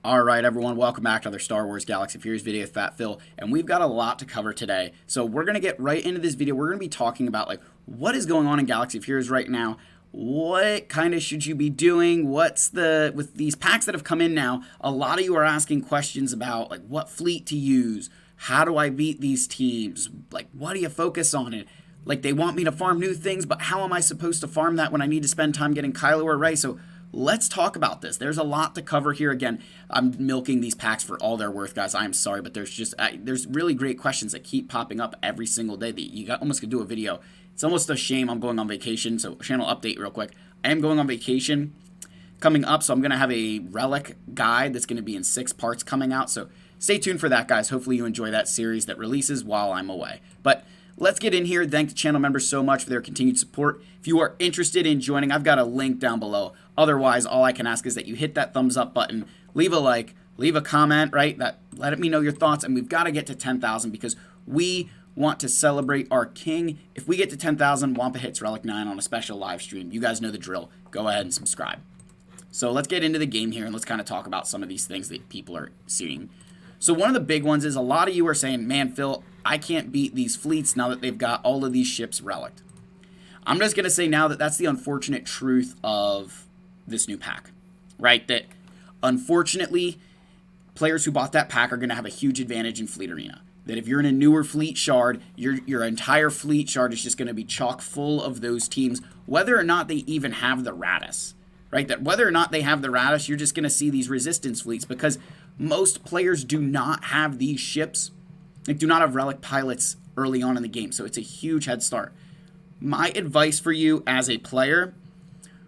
All right, everyone, welcome back to another Star Wars Galaxy of Heroes video with Fat Phil, and we've got a lot to cover today. So we're going to get right into this video. We're going to be talking about what is going on in Galaxy of Heroes right now. What kind of should you be doing? With these packs that have come in now, a lot of you are asking questions about what fleet to use, how do I beat these teams, what do you focus on it? They want me to farm new things, but how am I supposed to farm that when I need to spend time getting Kylo or Rey? So let's talk about this. There's a lot to cover here. Again, I'm milking these packs for all they're worth, guys. I'm sorry, but there's really great questions that keep popping up every single day that you almost could do a video. It's almost a shame I'm going on vacation, so channel update real quick. I am going on vacation coming up, so I'm going to have a relic guide that's going to be in 6 parts coming out, so stay tuned for that, guys. Hopefully you enjoy that series that releases while I'm away. But let's get in here. Thank the channel members so much for their continued support. If you are interested in joining, I've got a link down below. Otherwise, all I can ask is that you hit that thumbs up button, leave a like, leave a comment, right? Let me know your thoughts, and we've got to get to 10,000 because we want to celebrate our king. If we get to 10,000, Wampa hits Relic 9 on a special live stream. You guys know the drill. Go ahead and subscribe. So let's get into the game here, and let's kind of talk about some of these things that people are seeing. So one of the big ones is a lot of you are saying, man, Phil, I can't beat these fleets now that they've got all of these ships relicked. I'm just going to say now that that's the unfortunate truth of this new pack, right? That unfortunately, players who bought that pack are going to have a huge advantage in Fleet Arena. That if you're in a newer fleet shard, your entire fleet shard is just going to be chock full of those teams, whether or not they even have the Raddus, right? That whether or not they have the Raddus, you're just going to see these resistance fleets because most players do not have these ships. They do not have relic pilots early on in the game, so it's a huge head start. My advice for you as a player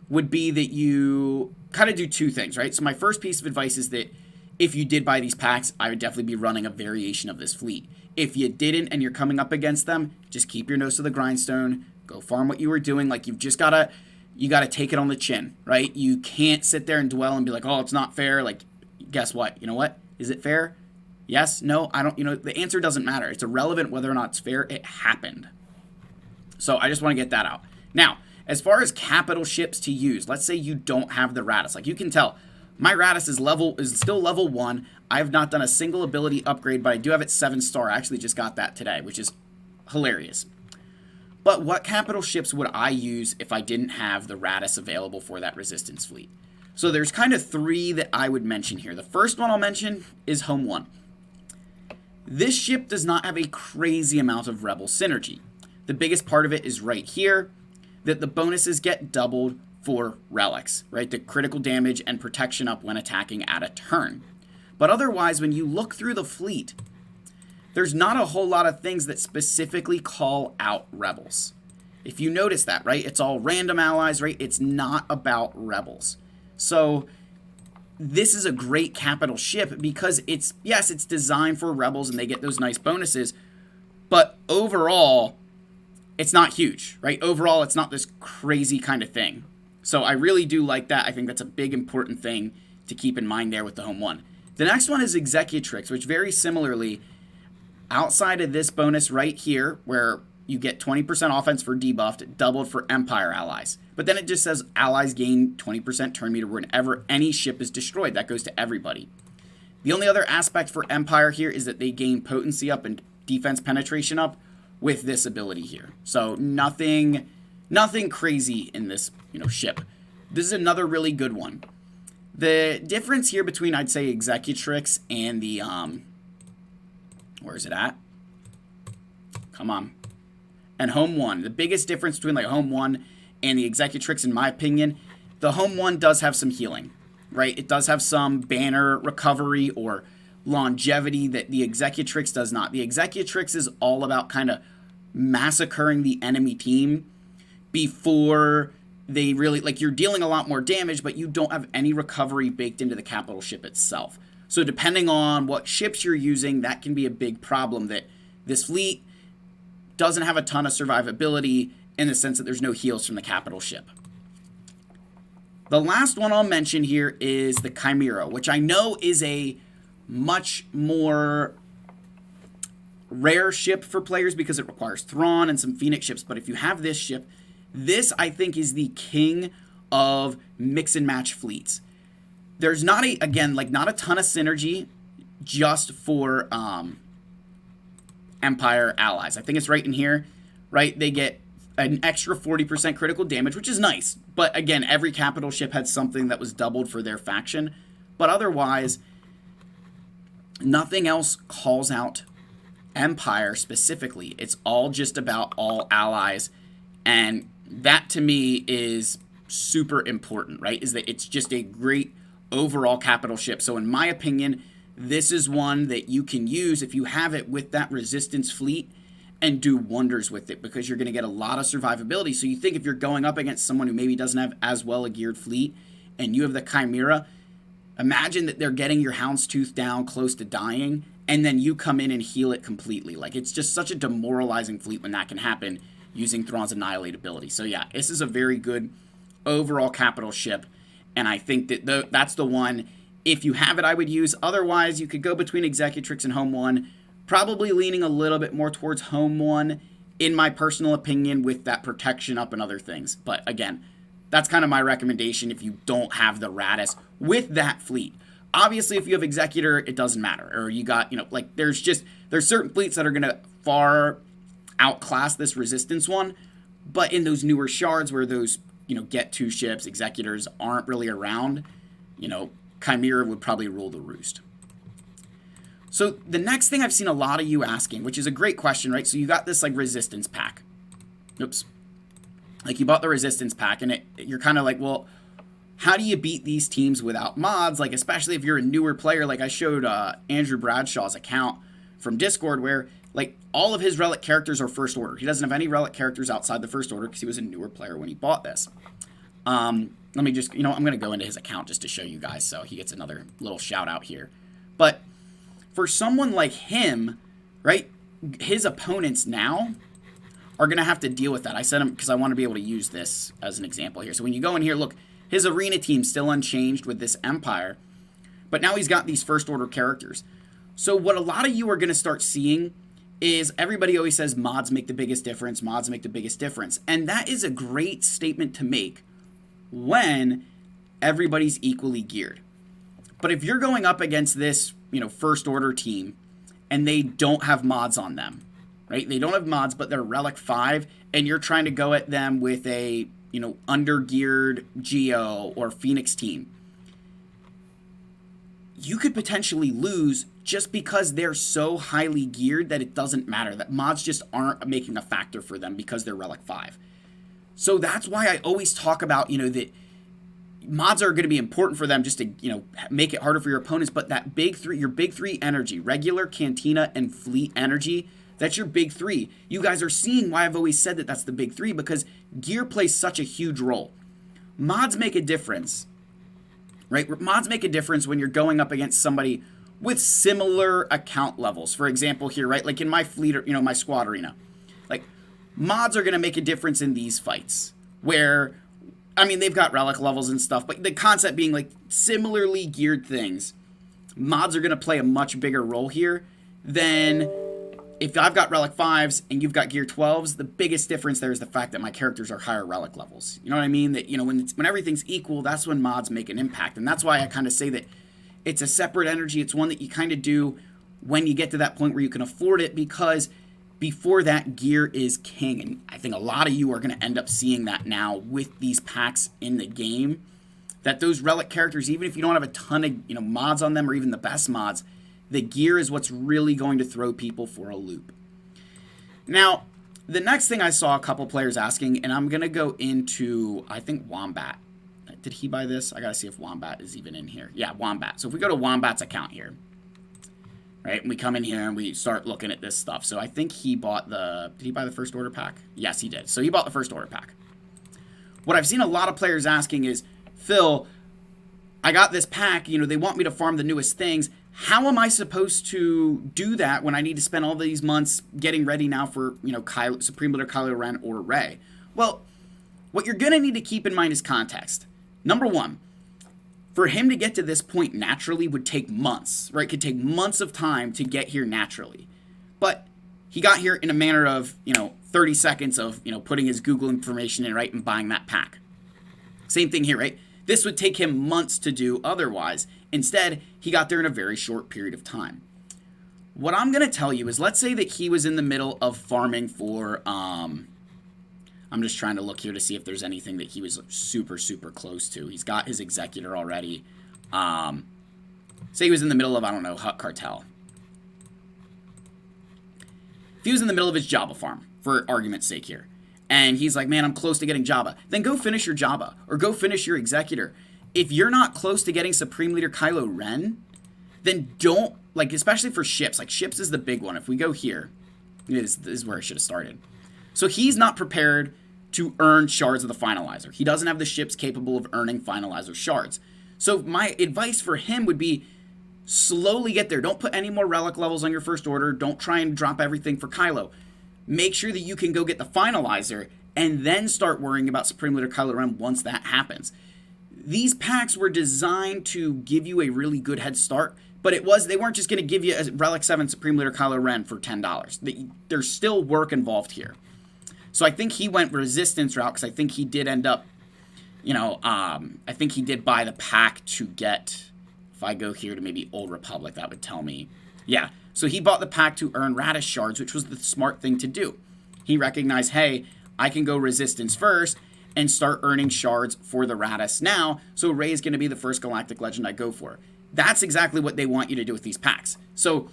would be that you kind of do 2 things, right? So my first piece of advice is that if you did buy these packs, I would definitely be running a variation of this fleet. If you didn't and you're coming up against them, just keep your nose to the grindstone, go farm what you were doing. You've just you gotta take it on the chin, right? You can't sit there and dwell and be like, oh, it's not fair. Guess what? You know what? Is it fair? Yes? No? I don't, the answer doesn't matter. It's irrelevant whether or not it's fair. It happened. So I just want to get that out. Now, as far as capital ships to use, let's say you don't have the Raddus. You can tell, my Raddus is still level 1. I have not done a single ability upgrade, but I do have it 7-star. I actually just got that today, which is hilarious. But what capital ships would I use if I didn't have the Raddus available for that resistance fleet? So there's kind of 3 that I would mention here. The first one I'll mention is Home 1. This ship does not have a crazy amount of Rebel synergy. The biggest part of it is right here, that the bonuses get doubled for relics, right? The critical damage and protection up when attacking at a turn. But otherwise, when you look through the fleet, there's not a whole lot of things that specifically call out rebels. If you notice that, right? It's all random allies, right? It's not about rebels. So this is a great capital ship because it's designed for rebels and they get those nice bonuses, but overall, it's not huge, right? Overall, it's not this crazy kind of thing. So I really do like that. I think that's a big important thing to keep in mind there with the Home 1. The next one is Executrix, which very similarly, outside of this bonus right here, where you get 20% offense for debuffed, doubled for Empire allies. But then it just says allies gain 20% turn meter whenever any ship is destroyed. That goes to everybody. The only other aspect for Empire here is that they gain potency up and defense penetration up with this ability here. So nothing crazy in this, ship. This is another really good one. The difference here between, I'd say, Executrix and the, where is it at? Come on. And Home 1. The biggest difference between Home 1 and the Executrix, in my opinion, the Home 1 does have some healing, right? It does have some banner recovery or longevity that the Executrix does not. The Executrix is all about kind of massacring the enemy team before they really, you're dealing a lot more damage, but you don't have any recovery baked into the capital ship itself. So depending on what ships you're using, that can be a big problem, that this fleet doesn't have a ton of survivability in the sense that there's no heals from the capital ship. The last one I'll mention here is the Chimera, which I know is a much more rare ship for players because it requires Thrawn and some Phoenix ships. But if you have this ship, this I think is the king of mix and match fleets. there's not not a ton of synergy just for Empire allies. I think it's right in here, right? They get an extra 40% critical damage, which is nice. But again, every capital ship had something that was doubled for their faction. But otherwise, nothing else calls out Empire specifically. It's all just about all allies. And that to me is super important, right? Is that it's just a great overall capital ship. So in my opinion, this is one that you can use if you have it with that resistance fleet and do wonders with it, because you're going to get a lot of survivability. So you think if you're going up against someone who maybe doesn't have as well a geared fleet and you have the Chimera, imagine that they're getting your Houndstooth down close to dying and then you come in and heal it completely. Like, it's just such a demoralizing fleet when that can happen using Thrawn's Annihilate ability. So yeah, this is a very good overall capital ship, and I think that that's the one, if you have it, I would use. Otherwise, you could go between Executrix and Home 1, probably leaning a little bit more towards Home 1, in my personal opinion, with that protection up and other things. But again, that's kind of my recommendation if you don't have the Raddus with that fleet. Obviously, if you have Executor, it doesn't matter. Or you got, like, there's certain fleets that are going to far outclass this Resistance one. But in those newer shards where those, get 2 ships, Executors aren't really around, Chimera would probably rule the roost. So the next thing I've seen a lot of you asking, which is a great question, right? So you got this, like, Resistance pack. Oops. Like, you bought the Resistance pack, and you're kind of like, well, how do you beat these teams without mods? Like, especially if you're a newer player. Like, I showed Andrew Bradshaw's account from Discord where, like, all of his relic characters are first order. He doesn't have any relic characters outside the first order because he was a newer player when he bought this. Let me just, I'm going to go into his account just to show you guys, so he gets another little shout out here. But for someone like him, right, his opponents now are going to have to deal with that. I said him because I want to be able to use this as an example here. So when you go in here, look, his arena team's still unchanged with this Empire, but now he's got these first order characters. So what a lot of you are going to start seeing is everybody always says mods make the biggest difference, mods make the biggest difference. And that is a great statement to make when everybody's equally geared. But if you're going up against this, first order team and they don't have mods on them, right? They don't have mods, but they're Relic 5, and you're trying to go at them with a, under-geared Geo or Phoenix team, you could potentially lose just because they're so highly geared that it doesn't matter, that mods just aren't making a factor for them because they're Relic 5. So that's why I always talk about, that mods are going to be important for them just to, make it harder for your opponents. But that big three, your big 3 energy, regular, Cantina, and Fleet energy, that's your big 3. You guys are seeing why I've always said that that's the big 3, because gear plays such a huge role. Mods make a difference, right? Mods make a difference when you're going up against somebody with similar account levels. For example here, right? Like in my fleet, or, my squad arena, like mods are going to make a difference in these fights where, they've got relic levels and stuff, but the concept being like similarly geared things, mods are going to play a much bigger role here than if I've got relic 5s and you've got gear 12s. The biggest difference there is the fact that my characters are higher relic levels. You know what I mean? That, when everything's equal, that's when mods make an impact. And that's why I kind of say that it's a separate energy. It's one that you kind of do when you get to that point where you can afford it, because before that, gear is king. And I think a lot of you are going to end up seeing that now with these packs in the game, that those relic characters, even if you don't have a ton of mods on them or even the best mods, the gear is what's really going to throw people for a loop. Now, the next thing I saw a couple players asking, and I'm going to go into, I think, Wombat. Did he buy this? I got to see if Wombat is even in here. Yeah, Wombat. So if we go to Wombat's account here, right, and we come in here and we start looking at this stuff. So I think he bought did he buy the first order pack? Yes, he did. So he bought the first order pack. What I've seen a lot of players asking is, Phil, I got this pack, they want me to farm the newest things. How am I supposed to do that when I need to spend all these months getting ready now for, Supreme Leader Kylo Ren or Rey? Well, what you're going to need to keep in mind is context. Number one, for him to get to this point naturally would take months, right? It could take months of time to get here naturally. But he got here in a manner of, 30 seconds of, putting his Google information in, right, and buying that pack. Same thing here, right? This would take him months to do otherwise. Instead, he got there in a very short period of time. What I'm going to tell you is, let's say that he was in the middle of farming for, I'm just trying to look here to see if there's anything that he was super, super close to. He's got his executor already. Say he was in the middle of, I don't know, Hut Cartel. If he was in the middle of his Jabba farm, for argument's sake here, and he's like, man, I'm close to getting Jabba, then go finish your Jabba, or go finish your executor. If you're not close to getting Supreme Leader Kylo Ren, then don't, like, especially for ships. Like, ships is the big one. If we go here, this is where I should have started. So he's not prepared to earn shards of the Finalizer. He doesn't have the ships capable of earning Finalizer shards. So my advice for him would be, slowly get there. Don't put any more relic levels on your first order. Don't try and drop everything for Kylo. Make sure that you can go get the Finalizer and then start worrying about Supreme Leader Kylo Ren once that happens. These packs were designed to give you a really good head start, but they weren't just going to give you a Relic 7 Supreme Leader Kylo Ren for $10. There's still work involved here. So I think he went Resistance route, because I think he did end up, I think he did buy the pack to get, if I go here to maybe Old Republic, that would tell me. Yeah, so he bought the pack to earn Raddus shards, which was the smart thing to do. He recognized, hey, I can go Resistance first and start earning shards for the Raddus now, so Rey is going to be the first Galactic Legend I go for. That's exactly what they want you to do with these packs. So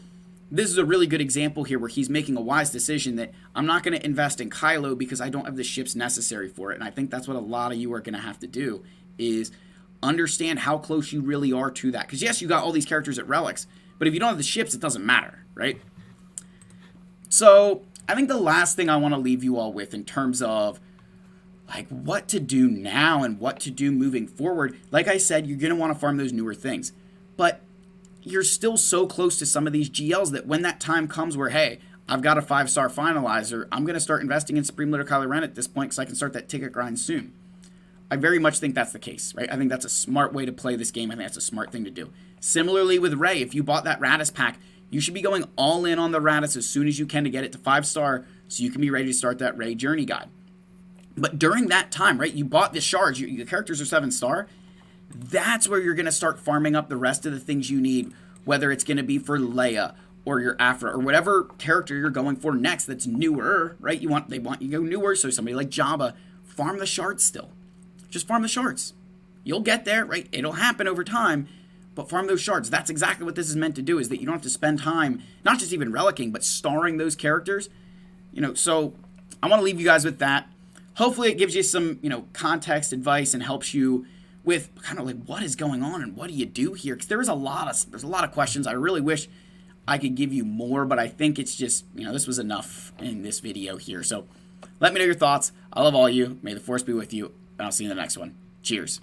this is a really good example here where he's making a wise decision that I'm not going to invest in Kylo because I don't have the ships necessary for it. And I think that's what a lot of you are going to have to do, is understand how close you really are to that. Because yes, you got all these characters at relics, but if you don't have the ships, it doesn't matter, right? So I think the last thing I want to leave you all with in terms of like what to do now and what to do moving forward, like I said, you're going to want to farm those newer things. But you're still so close to some of these GLs that when that time comes where, hey, I've got a 5-star Finalizer, I'm going to start investing in Supreme Leader Kylo Ren at this point because I can start that ticket grind soon. I very much think that's the case, right? I think that's a smart way to play this game. I think that's a smart thing to do. Similarly with Rey, if you bought that Raddus pack, you should be going all in on the Raddus as soon as you can to get it to 5-star so you can be ready to start that Rey journey guide. But during that time, right, you bought the shards, your characters are 7-star, that's where you're going to start farming up the rest of the things you need, whether it's going to be for Leia or your Aphra or whatever character you're going for next that's newer, right? They want you to go newer, so somebody like Jabba, farm the shards still. Just farm the shards. You'll get there, right? It'll happen over time, but farm those shards. That's exactly what this is meant to do, is that you don't have to spend time, not just even relicking, but starring those characters. So I want to leave you guys with that. Hopefully it gives you some, context, advice, and helps you with kind of like what is going on and what do you do here? Because there's a lot of questions. I really wish I could give you more, but I think it's just, this was enough in this video here. So let me know your thoughts. I love all you. May the Force be with you, and I'll see you in the next one. Cheers.